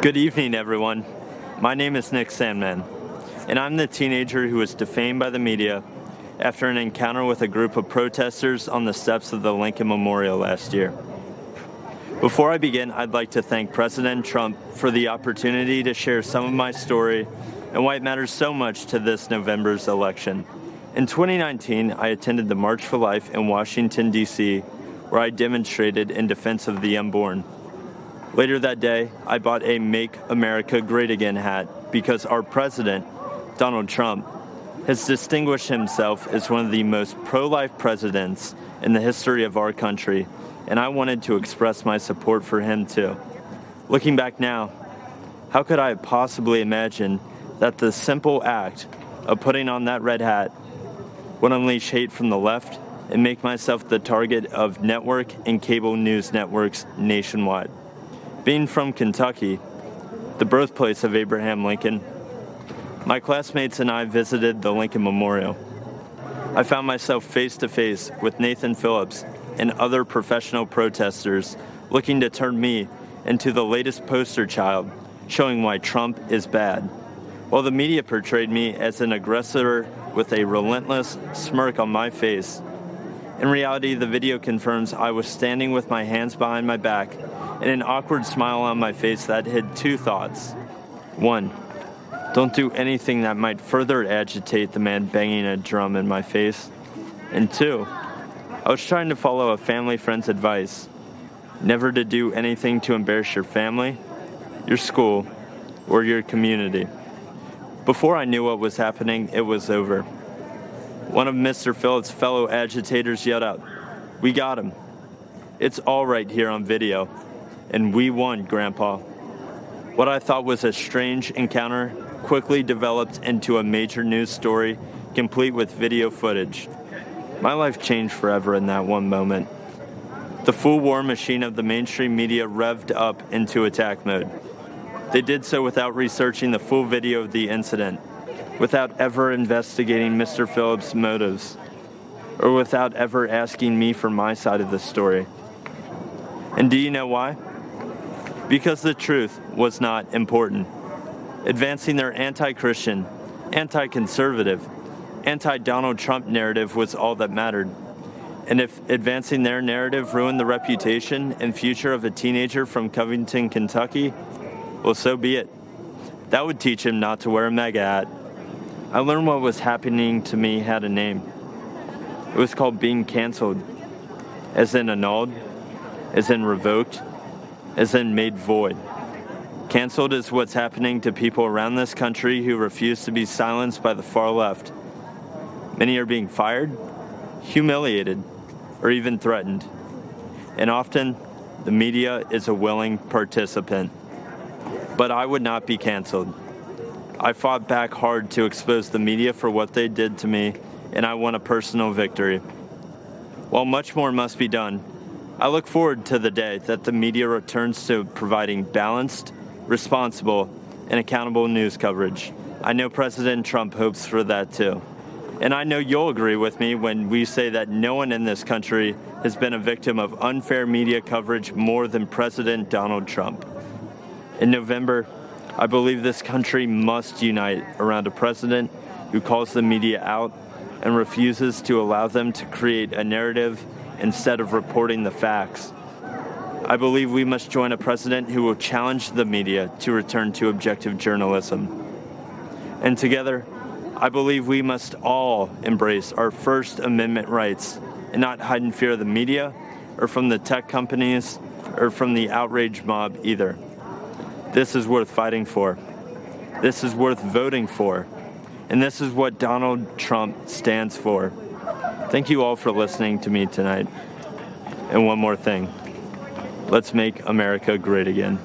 Good evening, everyone. My name is Nick Sandmann, and I'm the teenager who was defamed by the media after an encounter with a group of protesters on the steps of the Lincoln Memorial last year. Before I begin, I'd like to thank President Trump for the opportunity to share some of my story and why it matters so much to this November's election. In 2019, I attended the March for Life in Washington, D.C., where I demonstrated in defense of the unborn. Later that day, I bought a Make America Great Again hat because our president, Donald Trump, has distinguished himself as one of the most pro-life presidents in the history of our country, and I wanted to express my support for him too. Looking back now, how could I have possibly imagined that the simple act of putting on that red hat would unleash hate from the left and make myself the target of network and cable news networks nationwide? Being from Kentucky, the birthplace of Abraham Lincoln, my classmates and I visited the Lincoln Memorial. I found myself face to face with Nathan Phillips and other professional protesters looking to turn me into the latest poster child showing why Trump is bad, while the media portrayed me as an aggressor with a relentless smirk on my face. In reality, the video confirms I was standing with my hands behind my back and an awkward smile on my face that hid two thoughts. One, don't do anything that might further agitate the man banging a drum in my face. And two, I was trying to follow a family friend's advice, never to do anything to embarrass your family, your school, or your community. Before I knew what was happening, it was over. One of Mr. Phillips' fellow agitators yelled out, "We got him. It's all right here on video. And we won, Grandpa." What I thought was a strange encounter quickly developed into a major news story, complete with video footage. My life changed forever in that one moment. The full war machine of the mainstream media revved up into attack mode. They did so without researching the full video of the incident, without ever investigating Mr. Phillips' motives, or without ever asking me for my side of the story. And do you know why? Because the truth was not important. Advancing their anti-Christian, anti-conservative, anti-Donald Trump narrative was all that mattered. And if advancing their narrative ruined the reputation and future of a teenager from Covington, Kentucky, well, so be it. That would teach him not to wear a MAGA hat. I learned what was happening to me had a name. It was called being canceled, as in annulled, as in revoked, as in made void. Canceled is what's happening to people around this country who refuse to be silenced by the far left. Many are being fired, humiliated, or even threatened. And often, the media is a willing participant. But I would not be canceled. I fought back hard to expose the media for what they did to me, and I won a personal victory. While much more must be done, I look forward to the day that the media returns to providing balanced, responsible, and accountable news coverage. I know President Trump hopes for that too. And I know you'll agree with me when we say that no one in this country has been a victim of unfair media coverage more than President Donald Trump. In November, I believe this country must unite around a president who calls the media out and refuses to allow them to create a narrative instead of reporting the facts. I believe we must join a president who will challenge the media to return to objective journalism. And together, I believe we must all embrace our First Amendment rights and not hide in fear of the media or from the tech companies or from the outrage mob either. This is worth fighting for. This is worth voting for. And this is what Donald Trump stands for. Thank you all for listening to me tonight. And one more thing. Let's make America great again.